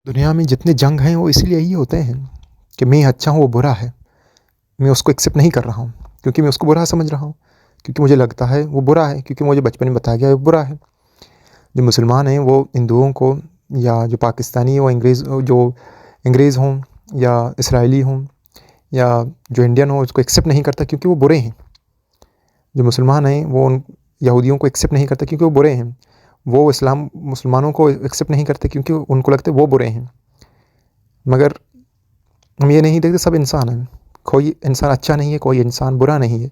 दुनिया में जितने जंग हैं वो इसलिए यही होते हैं कि मैं अच्छा हूँ वो बुरा है। मैं उसको एक्सेप्ट नहीं कर रहा हूँ क्योंकि मैं उसको बुरा समझ रहा हूँ, क्योंकि मुझे लगता है वो बुरा है, क्योंकि मुझे बचपन में बताया गया है वो बुरा है। जो मुसलमान हैं वो हिंदुओं को, या जो पाकिस्तानी है वो अंग्रेज़ हों या इसराइली हों या जो इंडियन हो, उसको एक्सेप्ट नहीं करता क्योंकि वो बुरे हैं। जो मुसलमान हैं वो उन यहूदियों को एक्सेप्ट नहीं करते क्योंकि वो बुरे हैं। वो इस्लाम मुसलमानों को एक्सेप्ट नहीं करते क्योंकि उनको लगता है वो बुरे हैं। मगर हम ये नहीं देखते सब इंसान हैं। कोई इंसान अच्छा नहीं है, कोई इंसान बुरा नहीं है।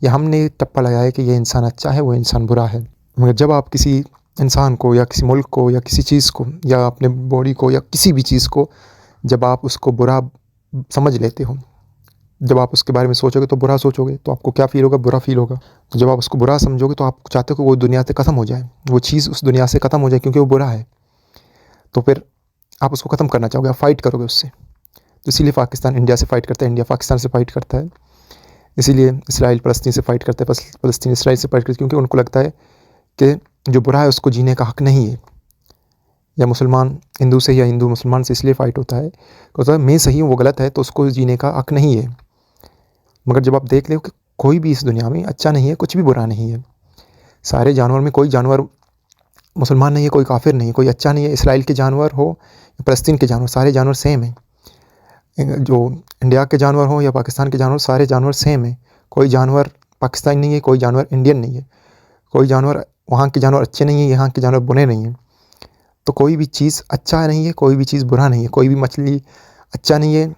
या हमने टप्पा लगाया है कि ये इंसान अच्छा है, वो इंसान बुरा है। मगर जब आप किसी इंसान को या किसी मुल्क को या किसी चीज़ को या अपने बॉडी को या किसी भी चीज़ को जब आप उसको बुरा समझ लेते हो, जब आप उसके बारे में सोचोगे तो बुरा सोचोगे, तो आपको क्या फ़ील होगा? बुरा फ़ील होगा। तो जब आप उसको बुरा समझोगे तो आप चाहते हो कि वो दुनिया से ख़त्म हो जाए, वो चीज़ उस दुनिया से ख़त्म हो जाए क्योंकि वो बुरा है। तो फिर आप उसको ख़त्म करना चाहोगे, आप फ़ाइट करोगे उससे। तो इसीलिए पाकिस्तान इंडिया से फ़ाइट करता है, इंडिया पाकिस्तान से फ़ाइट करता है। इसीलिए इसराइल फ़लस्तीन से फ़ाइट करता है, फ़लस्तीन इसराइल से फ़ाइट करता है, क्योंकि उनको लगता है कि जो बुरा है उसको जीने का हक़ नहीं है। या मुसलमान हिंदू से या हिंदू मुसलमान से इसलिए फ़ाइट होता है, कहता है मैं सही हूँ वो गलत है, तो उसको जीने का हक़ नहीं है। मगर जब आप देख लो कि कोई भी इस दुनिया में अच्छा नहीं है, कुछ भी बुरा नहीं है। सारे जानवर में कोई जानवर मुसलमान नहीं है, कोई काफ़िर नहीं है, कोई अच्छा नहीं है। इसराइल के जानवर हो या फ़लस्तीन के जानवर, सारे जानवर सेम हैं। जो इंडिया के जानवर हों या पाकिस्तान के जानवर, सारे जानवर सेम हैं। कोई जानवर पाकिस्तानी नहीं है, कोई जानवर इंडियन नहीं है। कोई जानवर, वहाँ के जानवर अच्छे नहीं हैं, यहाँ के जानवर बुरे नहीं हैं। तो कोई भी चीज़ अच्छा नहीं है, कोई भी चीज़ बुरा नहीं है। कोई भी मछली अच्छा नहीं है,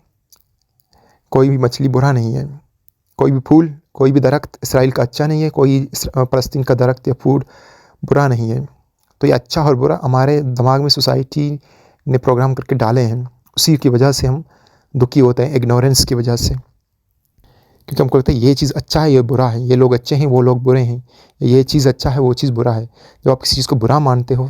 कोई भी मछली बुरा नहीं है। कोई भी फूल, कोई भी दरख्त इसराइल का अच्छा नहीं है, कोई फ़लस्तीन का दरख्त या फूल बुरा नहीं है। तो ये अच्छा और बुरा हमारे दिमाग में सोसाइटी ने प्रोग्राम करके डाले हैं। उसी की वजह से हम दुखी होते हैं, इग्नोरेंस की वजह से। क्योंकि हमको लगता है ये चीज़ अच्छा है, ये बुरा है, ये लोग अच्छे हैं, वो लोग बुरे हैं, ये चीज़ अच्छा है, वो चीज़ बुरा है। जब आप किसी चीज़ को बुरा मानते हो,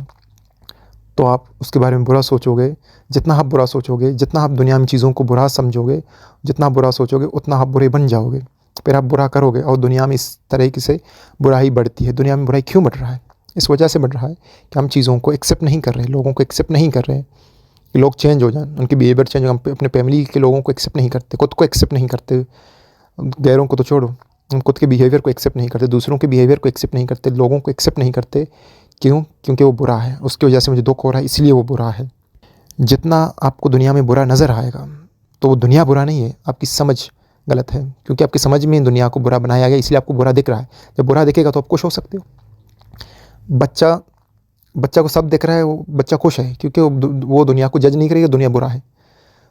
तो आप उसके बारे में बुरा सोचोगे। जितना आप बुरा सोचोगे, जितना आप दुनिया में चीज़ों को बुरा समझोगे, जितना आप बुरा सोचोगे, उतना आप बुरे बन जाओगे। फिर आप बुरा करोगे और दुनिया में इस तरीके से बुराई बढ़ती है। दुनिया में बुराई क्यों बढ़ रहा है? इस वजह से बढ़ रहा है कि हम चीज़ों को एक्सेप्ट नहीं कर रहे, लोगों को एक्सेप्ट नहीं कर रहे कि लोग चेंज हो जाएँ, उनके बिहेवियर चेंज हो। हम अपने फैमिली के लोगों को एक्सेप्ट नहीं करते, खुद को एक्सेप्ट नहीं करते। गैरों को तो छोड़ो, हम खुद के बिहेवियर को एक्सेप्ट नहीं करते, दूसरों के बिहेवियर को एक्सेप्ट नहीं करते, लोगों को एक्सेप्ट नहीं करते। क्यों? क्योंकि वो बुरा है, उसकी वजह से मुझे दुःख हो रहा है, इसलिए वो बुरा है। जितना आपको दुनिया में बुरा नज़र आएगा, तो वो दुनिया बुरा नहीं है, आपकी समझ गलत है। क्योंकि आपकी समझ में दुनिया को बुरा बनाया गया, इसलिए आपको बुरा दिख रहा है। जब बुरा दिखेगा तो आप खुश हो सकते हो। बच्चा बच्चा को सब दिख रहा है, वो बच्चा खुश है क्योंकि वो दुनिया को जज नहीं करेगा, दुनिया बुरा है,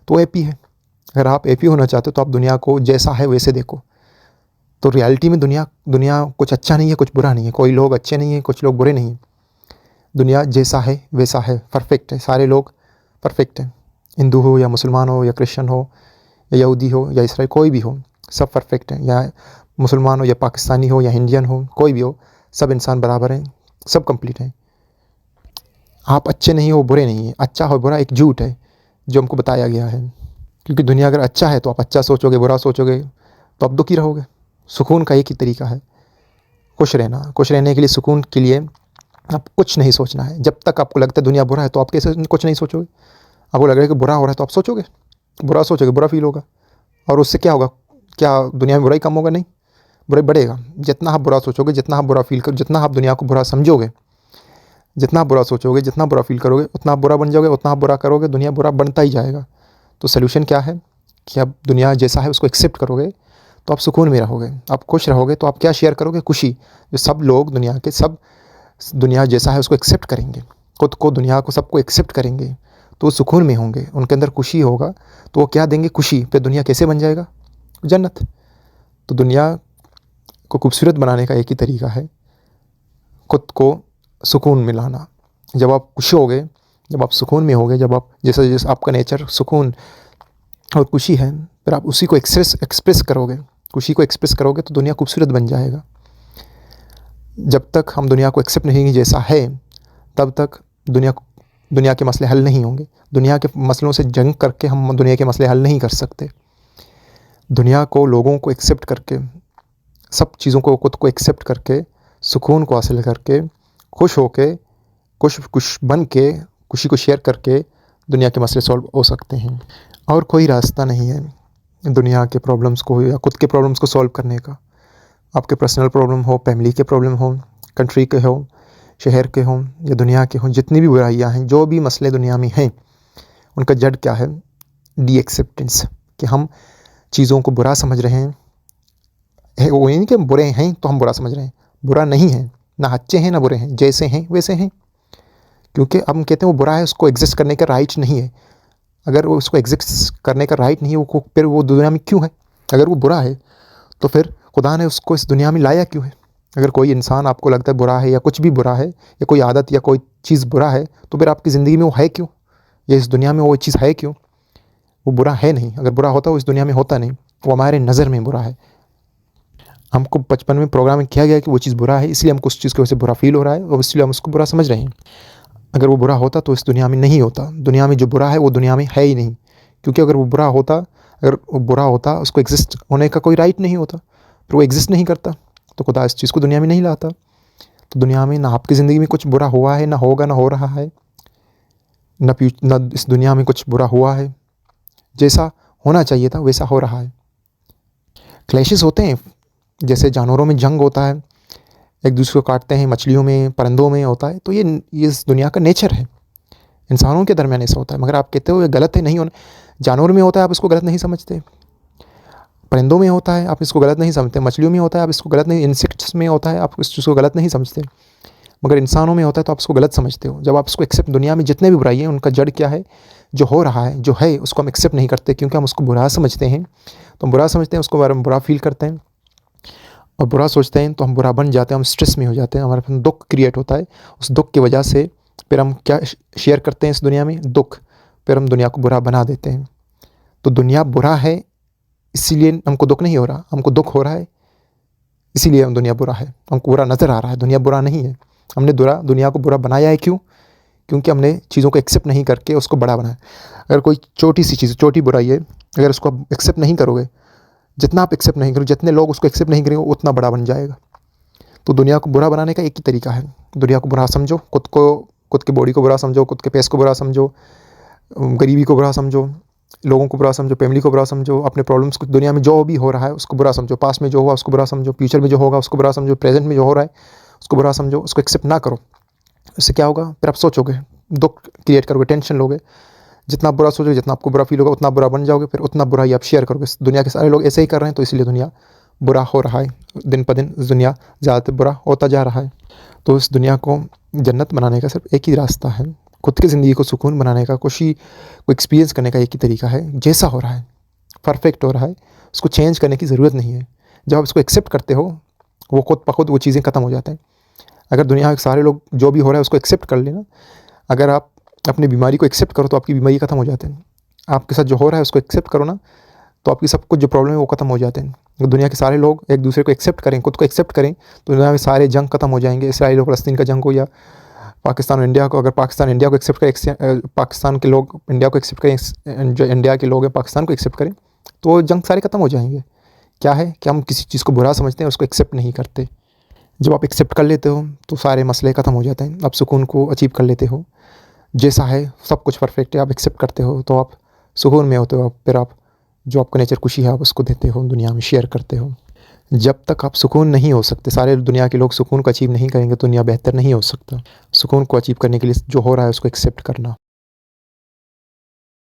तो वो हैप्पी है। अगर आप हैप्पी होना चाहते हो तो आप दुनिया को जैसा है वैसे देखो। तो रियलिटी में दुनिया दुनिया कुछ अच्छा नहीं है, कुछ बुरा नहीं है, कोई लोग अच्छे नहीं हैं, कुछ लोग बुरे नहीं हैं। दुनिया जैसा है वैसा है, परफेक्ट है, सारे लोग परफेक्ट हैं। हिंदू हो या मुसलमान हो या क्रिश्चियन हो या यहूदी हो या इसराइल, कोई भी हो, सब परफेक्ट हैं। या मुसलमान हो या पाकिस्तानी हो या इंडियन हो, कोई भी हो, सब इंसान बराबर हैं, सब कंप्लीट हैं। आप अच्छे नहीं हो, बुरे नहीं हैं। अच्छा और बुरा एक झूठ है जो हमको बताया गया है। क्योंकि दुनिया अगर अच्छा है तो आप अच्छा सोचोगे, बुरा सोचोगे तो आप दुखी रहोगे। सुकून का एक ही तरीका है, खुश रहना। खुश रहने के लिए, सुकून के लिए आप कुछ नहीं सोचना है। जब तक आपको लगता है दुनिया बुरा है तो आप कैसे कुछ नहीं सोचोगे? आपको लग रहा है कि बुरा हो रहा है तो आप सोचोगे, बुरा सोचोगे, बुरा फील होगा। और उससे क्या होगा? क्या दुनिया में बुराई कम होगा? नहीं, बुराई बढ़ेगा। जितना आप बुरा सोचोगे, जितना आप बुरा फील जितना आप दुनिया को बुरा समझोगे, जितना आप बुरा सोचोगे, जितना बुरा फील करोगे, उतना आप बुरा बन जाओगे, उतना आप बुरा करोगे, दुनिया बुरा बनता ही जाएगा। तो सोल्यूशन क्या है कि आप दुनिया जैसा है उसको एक्सेप्ट करोगे तो आप सुकून में रहोगे, आप खुश रहोगे। तो आप क्या शेयर करोगे? खुशी। जो सब लोग दुनिया के, सब दुनिया जैसा है उसको एक्सेप्ट करेंगे, खुद को, दुनिया को, सबको एक्सेप्ट करेंगे, तो वो सुकून में होंगे, उनके अंदर खुशी होगा। तो वो क्या देंगे? खुशी। फिर दुनिया कैसे बन जाएगा? जन्नत। तो दुनिया को खूबसूरत बनाने का एक ही तरीका है, खुद को सुकून में लाना। जब आप खुश होगे, जब आप सुकून में होगे, जब आप जैसा जैसा आपका नेचर सुकून और खुशी है, फिर आप उसी को एक्सप्रेस करोगे, खुशी को एक्सप्रेस करोगे तो दुनिया खूबसूरत बन जाएगा। जब तक हम दुनिया को एक्सेप्ट नहीं करेंगे जैसा है, तब तक दुनिया के मसले हल नहीं होंगे। दुनिया के मसलों से जंग करके हम दुनिया के मसले हल नहीं कर सकते। दुनिया को, लोगों को एक्सेप्ट करके, सब चीज़ों को, खुद को एक्सेप्ट करके, सुकून को हासिल करके, खुश होके, खुश बन के, खुशी को शेयर करके दुनिया के मसले सॉल्व हो सकते हैं। और कोई रास्ता नहीं है दुनिया के प्रॉब्लम्स को या खुद के प्रॉब्लम्स को सॉल्व करने का। आपके पर्सनल प्रॉब्लम हो, फैमिली के प्रॉब्लम हो, कंट्री के हो, शहर के हों या दुनिया के हों, जितनी भी बुराइयां हैं, जो भी मसले दुनिया में हैं, उनका जड़ क्या है? डी एक्सेप्टेंस, कि हम चीज़ों को बुरा समझ रहे हैं। वो नहीं कि बुरे हैं तो हम बुरा समझ रहे हैं, बुरा नहीं है, ना अच्छे हैं ना बुरे हैं, जैसे हैं वैसे हैं। क्योंकि हम कहते हैं वो बुरा है, उसको एग्जिस्ट करने का राइट नहीं है। अगर वो उसको एग्जिस्ट करने का राइट नहीं है, वो फिर वो दुनिया में क्यों है? अगर वो बुरा है तो फिर खुदा ने उसको इस दुनिया में लाया क्यों है? अगर कोई इंसान आपको लगता है बुरा है या कुछ भी बुरा है या कोई आदत या कोई चीज़ बुरा है, तो फिर आपकी ज़िंदगी में वो है क्यों? या इस दुनिया में वो चीज़ है क्यों? वो बुरा है नहीं। अगर बुरा होता वो इस दुनिया में होता नहीं, वो हमारे नज़र में बुरा है। हमको बचपन में प्रोग्रामिंग किया गया कि वो चीज़ बुरा है, इसलिए हमको उस चीज़ की वजह से बुरा फील हो रहा है और इसलिए हम उसको बुरा समझ रहे हैं। अगर वो बुरा होता तो इस दुनिया में नहीं होता। दुनिया में जो बुरा है वो दुनिया में है ही नहीं। क्योंकि अगर वो बुरा होता, अगर वो बुरा होता, उसको एग्जिस्ट होने का कोई राइट नहीं होता, फिर वो एग्जिस्ट नहीं करता, तो खुदा इस चीज़ को दुनिया में नहीं लाता। तो दुनिया में ना आपकी ज़िंदगी में कुछ बुरा हुआ है, ना होगा, ना हो रहा है, ना इस दुनिया में कुछ बुरा हुआ है। जैसा होना चाहिए था वैसा हो रहा है। क्लैशेस होते हैं, जैसे जानवरों में जंग होता है, एक दूसरे को काटते हैं, मछलियों में, परिंदों में होता है। तो ये इस दुनिया का नेचर है। इंसानों के दरमियान ऐसा होता है, मगर आप कहते हो ये गलत है, नहीं होना। जानवर में होता है, आप इसको गलत नहीं समझते। परिंदों में होता है, आप इसको गलत नहीं समझते। मछलियों में होता है, आप इसको गलत नहीं, इंसेक्ट्स में होता है, आप इस चीज़ को गलत नहीं समझते। मगर इंसानों में होता है तो आप इसको गलत समझते हो। जब आप इसको एक्सेप्ट, दुनिया में जितने भी बुराई हैं उनका जड़ क्या है? जो हो रहा है, जो है, उसको हम एक्सेप्ट नहीं करते, क्योंकि हम उसको बुरा समझते हैं। तो हम बुरा समझते हैं, उसको बारे में बुरा फील करते हैं और बुरा सोचते हैं, तो हम बुरा बन जाते हैं, हम स्ट्रेस में हो जाते हैं, हमारे पास दुख क्रिएट होता है। उस दुख की वजह से फिर हम क्या शेयर करते हैं इस दुनिया में? दुख। फिर हम दुनिया को बुरा बना देते हैं। तो दुनिया बुरा है, इसीलिए हमको दुख नहीं हो रहा, हमको दुख हो रहा है इसीलिए हम दुनिया बुरा है, हमको बुरा नज़र आ रहा है। दुनिया बुरा नहीं है। हमने दुनिया को बुरा बनाया है। क्यों? क्योंकि हमने चीज़ों को एक्सेप्ट नहीं करके उसको बड़ा बनाया। अगर कोई छोटी सी चीज़, छोटी बुराई है, अगर उसको आप एक्सेप्ट नहीं करोगे, जितना आप एक्सेप्ट नहीं करोगे, जितने लोग उसको एक्सेप्ट नहीं करेंगे, उतना बड़ा बन जाएगा। तो दुनिया को बुरा बनाने का एक ही तरीका है, दुनिया को बुरा समझो, खुद की बॉडी को बुरा समझो, खुद के फेस को बुरा समझो, गरीबी को बुरा समझो, लोगों को बुरा समझो, फैमिली को बुरा समझो, अपने प्रॉब्लम्स को, दुनिया में जो भी हो रहा है उसको बुरा समझो, पास्ट में जो हुआ उसको बुरा समझो, फ्यूचर में जो होगा उसको बुरा समझो, प्रेजेंट में जो हो रहा है उसको बुरा समझो, उसको एक्सेप्ट ना करो। इससे क्या होगा? फिर आप सोचोगे, दुख क्रिएट करोगे, टेंशन लोगे। जितना बुरा सोचोगे, जितना आपको बुरा फील होगा, उतना बुरा बन जाओगे, फिर उतना बुरा ही आप शेयर करोगे। दुनिया के सारे लोग ऐसे ही कर रहे हैं, तो इसलिए दुनिया बुरा हो रहा है। दिन पर दिन दुनिया ज़्यादातर बुरा होता जा रहा है। तो इस दुनिया को जन्नत बनाने का सिर्फ एक ही रास्ता है, खुद की ज़िंदगी को सुकून बनाने का, खुशी को एक्सपीरियंस करने का एक ही तरीका है। जैसा हो रहा है, परफेक्ट हो रहा है, उसको चेंज करने की ज़रूरत नहीं है। जब आप इसको एक्सेप्ट करते हो, वो खुद ब खुद वो चीज़ें ख़त्म हो जाते हैं। अगर दुनिया के सारे लोग जो भी हो रहा है उसको एक्सेप्ट कर लेना, अगर आप अपनी बीमारी को एक्सेप्ट करो तो आपकी बीमारी ख़त्म हो जाते हैं। आपके साथ जो हो रहा है उसको एक्सेप्ट करो ना, तो आपकी सब कुछ जो प्रॉब्लम है वो ख़त्म हो जाते हैं। अगर दुनिया के सारे लोग एक दूसरे को एक्सेप्ट करें, खुद को एक्सेप्ट करें, तो दुनिया में सारे जंग ख़त्म हो जाएंगे। इसराइल और फ़लस्तीन का जंग हो या पाकिस्तान और इंडिया को, अगर पाकिस्तान इंडिया को एक्सेप्ट करें, पाकिस्तान के लोग इंडिया को एक्सेप्ट करें, जो इंडिया के लोग हैं पाकिस्तान को एक्सेप्ट करें, तो जंग सारे ख़त्म हो जाएंगे। क्या है कि हम किसी चीज़ को बुरा समझते हैं, उसको एक्सेप्ट नहीं करते। जब आप एक्सेप्ट कर लेते हो तो सारे मसले ख़त्म हो जाते हैं, आप सुकून को अचीव कर लेते हो। जैसा है सब कुछ परफेक्ट है, आप एक्सेप्ट करते हो तो आप सुकून में होते हो। फिर आप जो आपका नेचर खुशी है आप उसको देते हो, दुनिया में शेयर करते हो। जब तक आप सुकून नहीं हो सकते, सारे दुनिया के लोग सुकून को अचीव नहीं करेंगे, तो दुनिया बेहतर नहीं हो सकता। सुकून को अचीव करने के लिए जो हो रहा है उसको एक्सेप्ट करना।